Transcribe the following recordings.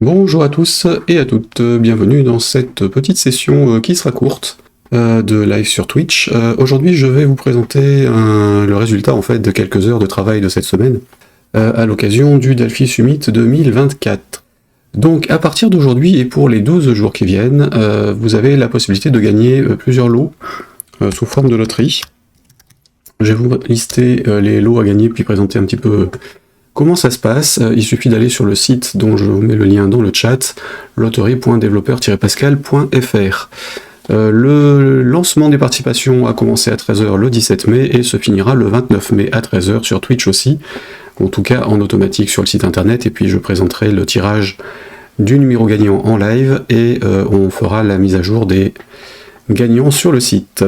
Bonjour à tous et à toutes, bienvenue dans cette petite session qui sera courte de live sur Twitch. Aujourd'hui je vais vous présenter le résultat en fait de quelques heures de travail de cette semaine à l'occasion du Delphi Summit 2024. Donc à partir d'aujourd'hui et pour les 12 jours qui viennent, vous avez la possibilité de gagner plusieurs lots sous forme de loterie. Je vais vous lister les lots à gagner puis présenter un petit peu comment ça se passe. Il suffit d'aller sur le site dont je vous mets le lien dans le chat, loterie.developpeur-pascal.fr. Le lancement des participations a commencé à 13h le 17 mai et se finira le 29 mai à 13h sur Twitch aussi, en tout cas en automatique sur le site internet, et puis je présenterai le tirage du numéro gagnant en live et on fera la mise à jour des gagnants sur le site.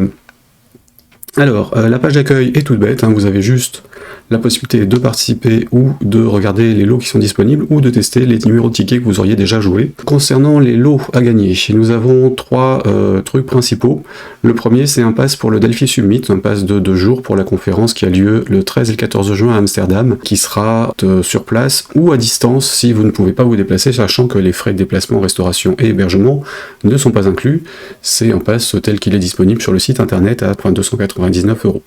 Alors, la page d'accueil est toute bête, vous avez juste la possibilité de participer ou de regarder les lots qui sont disponibles ou de tester les numéros de tickets que vous auriez déjà joués. Concernant les lots à gagner, nous avons trois trucs principaux. Le premier, c'est un pass pour le Delphi Summit, un pass de 2 jours pour la conférence qui a lieu le 13 et le 14 juin à Amsterdam, qui sera sur place ou à distance si vous ne pouvez pas vous déplacer, sachant que les frais de déplacement, restauration et hébergement ne sont pas inclus. C'est un pass tel qu'il est disponible sur le site internet à 299 €.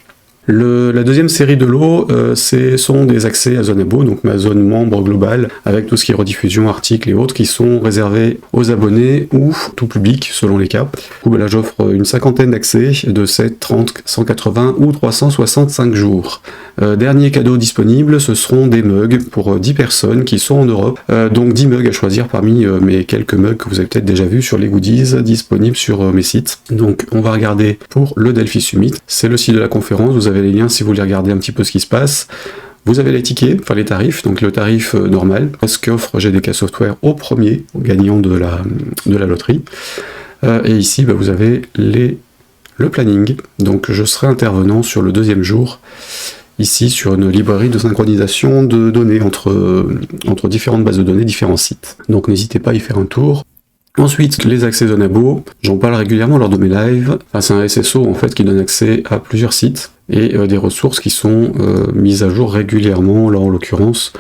La deuxième série de lots, sont des accès à Zonabo, donc ma zone membre globale, avec tout ce qui est rediffusion, articles et autres, qui sont réservés aux abonnés ou tout public, selon les cas. Du coup, là, j'offre une cinquantaine d'accès de 7, 30, 180 ou 365 jours. Dernier cadeau disponible, ce seront des mugs pour 10 personnes qui sont en Europe. Donc 10 mugs à choisir parmi mes quelques mugs que vous avez peut-être déjà vus sur les goodies disponibles sur mes sites. Donc on va regarder pour le Delphi Summit, c'est le site de la conférence, vous avez les liens si vous voulez regarder un petit peu ce qui se passe. Vous avez les tickets, enfin les tarifs, donc le tarif normal, ce qu'offre GDK Software au premier, au gagnant de la loterie. Et ici, vous avez le planning, donc je serai intervenant sur le deuxième jour, ici sur une librairie de synchronisation de données entre différentes bases de données, différents sites. Donc n'hésitez pas à y faire un tour. Ensuite, les accès Zonabo, j'en parle régulièrement lors de mes lives. C'est un SSO en fait qui donne accès à plusieurs sites et des ressources qui sont mises à jour régulièrement. Là en l'occurrence,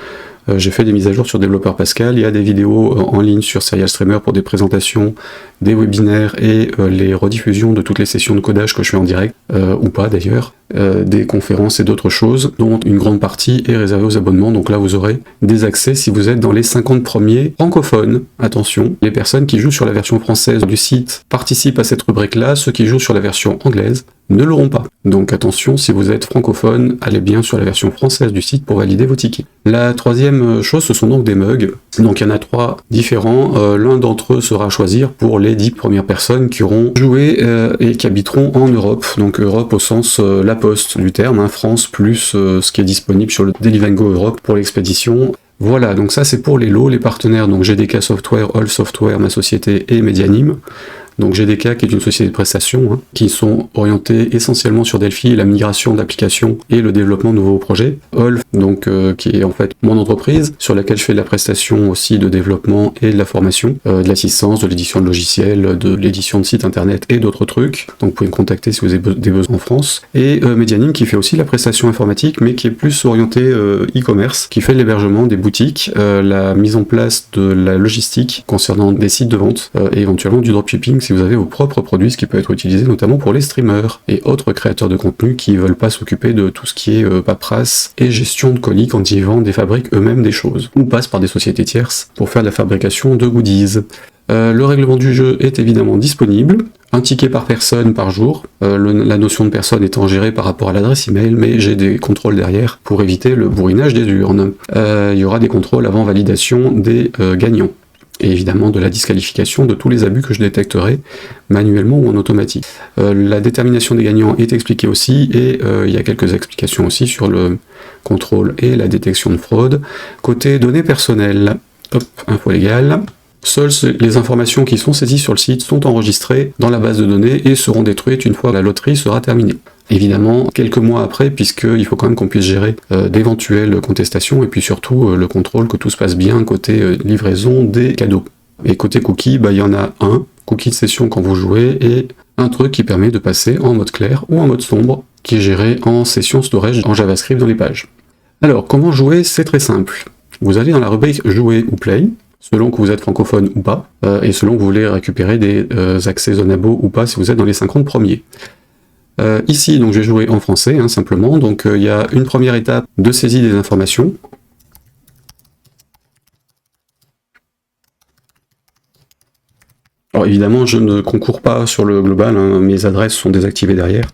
j'ai fait des mises à jour sur Développeur Pascal, il y a des vidéos en ligne sur Serial Streamer pour des présentations, des webinaires et les rediffusions de toutes les sessions de codage que je fais en direct, ou pas d'ailleurs, des conférences et d'autres choses, dont une grande partie est réservée aux abonnements, donc là vous aurez des accès si vous êtes dans les 50 premiers francophones. Attention, les personnes qui jouent sur la version française du site participent à cette rubrique-là, ceux qui jouent sur la version anglaise ne l'auront pas. Donc attention, si vous êtes francophone, allez bien sur la version française du site pour valider vos tickets. La troisième chose, ce sont donc des mugs. Donc il y en a 3 différents. L'un d'entre eux sera à choisir pour les 10 premières personnes qui auront joué et qui habiteront en Europe. Donc Europe au sens la poste du terme, France plus ce qui est disponible sur le Delivango Europe pour l'expédition. Voilà, donc ça c'est pour les lots, les partenaires, donc GDK Software, All Software, ma société, et Medianim. Donc GDK qui est une société de prestations, qui sont orientées essentiellement sur Delphi, la migration d'applications et le développement de nouveaux projets. All, donc qui est en fait mon entreprise, sur laquelle je fais de la prestation aussi de développement et de la formation, de l'assistance, de l'édition de logiciels, de l'édition de sites internet et d'autres trucs. Donc vous pouvez me contacter si vous avez des besoins en France. Et Medianim qui fait aussi la prestation informatique, mais qui est plus orienté e-commerce, qui fait l'hébergement des boutiques, la mise en place de la logistique concernant des sites de vente et éventuellement du dropshipping si vous avez vos propres produits, ce qui peut être utilisé notamment pour les streamers et autres créateurs de contenu qui veulent pas s'occuper de tout ce qui est paperasse et gestion de colis quand ils vendent et fabriquent eux-mêmes des choses, ou passent par des sociétés tierces pour faire de la fabrication de goodies. Le règlement du jeu est évidemment disponible, un ticket par personne par jour, la notion de personne étant gérée par rapport à l'adresse email, mais j'ai des contrôles derrière pour éviter le bourrinage des urnes. Il y aura des contrôles avant validation des gagnants. Et évidemment de la disqualification de tous les abus que je détecterai manuellement ou en automatique. La détermination des gagnants est expliquée aussi, et il y a quelques explications aussi sur le contrôle et la détection de fraude. Côté données personnelles, hop, info légale. Seules les informations qui sont saisies sur le site sont enregistrées dans la base de données et seront détruites une fois la loterie sera terminée. Évidemment, quelques mois après, puisqu'il faut quand même qu'on puisse gérer d'éventuelles contestations, et puis surtout le contrôle que tout se passe bien côté livraison des cadeaux. Et côté cookie, il y en a un, cookie de session quand vous jouez, et un truc qui permet de passer en mode clair ou en mode sombre, qui est géré en session storage en JavaScript dans les pages. Alors, comment jouer? C'est très simple. Vous allez dans la rubrique jouer ou play, selon que vous êtes francophone ou pas, et selon que vous voulez récupérer des accès Zonabo ou pas si vous êtes dans les 50 premiers. Ici, donc, je vais jouer en français, hein, simplement. Donc, il y a une première étape de saisie des informations. Alors, évidemment, je ne concours pas sur le global, hein, mes adresses sont désactivées derrière.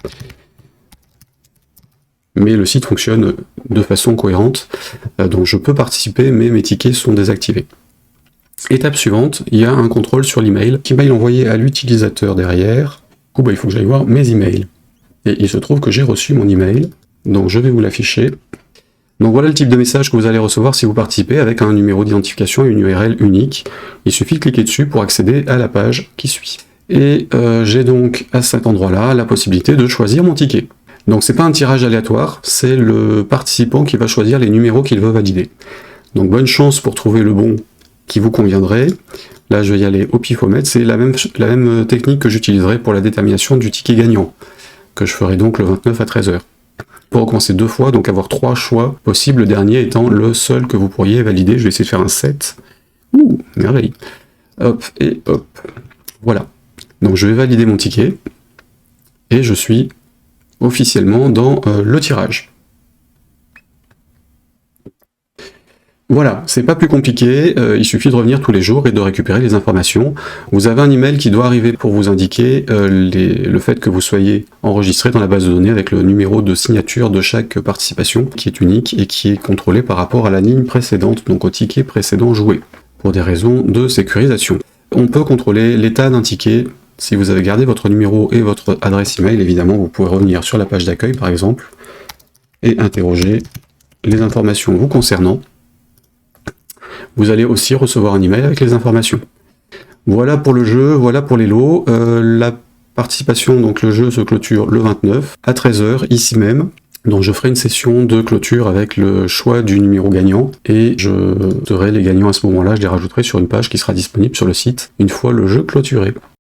Mais le site fonctionne de façon cohérente, donc je peux participer, mais mes tickets sont désactivés. Étape suivante, il y a un contrôle sur l'email, qui va envoyé à l'utilisateur derrière. Du coup, il faut que j'aille voir mes emails. Et il se trouve que j'ai reçu mon email, donc je vais vous l'afficher. Donc voilà le type de message que vous allez recevoir si vous participez avec un numéro d'identification et une URL unique. Il suffit de cliquer dessus pour accéder à la page qui suit. Et j'ai donc à cet endroit-là la possibilité de choisir mon ticket. Donc c'est pas un tirage aléatoire, c'est le participant qui va choisir les numéros qu'il veut valider. Donc bonne chance pour trouver le bon qui vous conviendrait. Là je vais y aller au pifomètre, c'est la même technique que j'utiliserai pour la détermination du ticket gagnant, que je ferai donc le 29 à 13h. Pour recommencer 2 fois, donc avoir 3 choix possibles, le dernier étant le seul que vous pourriez valider. Je vais essayer de faire un 7. Ouh, merveille. Hop, et hop. Voilà. Donc je vais valider mon ticket, et je suis officiellement dans le tirage. Voilà, c'est pas plus compliqué, il suffit de revenir tous les jours et de récupérer les informations. Vous avez un email qui doit arriver pour vous indiquer le fait que vous soyez enregistré dans la base de données avec le numéro de signature de chaque participation, qui est unique et qui est contrôlé par rapport à la ligne précédente, donc au ticket précédent joué, pour des raisons de sécurisation. On peut contrôler l'état d'un ticket. Si vous avez gardé votre numéro et votre adresse email, évidemment, vous pouvez revenir sur la page d'accueil, par exemple, et interroger les informations vous concernant. Vous allez aussi recevoir un email avec les informations. Voilà pour le jeu, voilà pour les lots. La participation, donc le jeu se clôture le 29 à 13h, ici même. Donc je ferai une session de clôture avec le choix du numéro gagnant, et je ferai les gagnants à ce moment-là, je les rajouterai sur une page qui sera disponible sur le site une fois le jeu clôturé.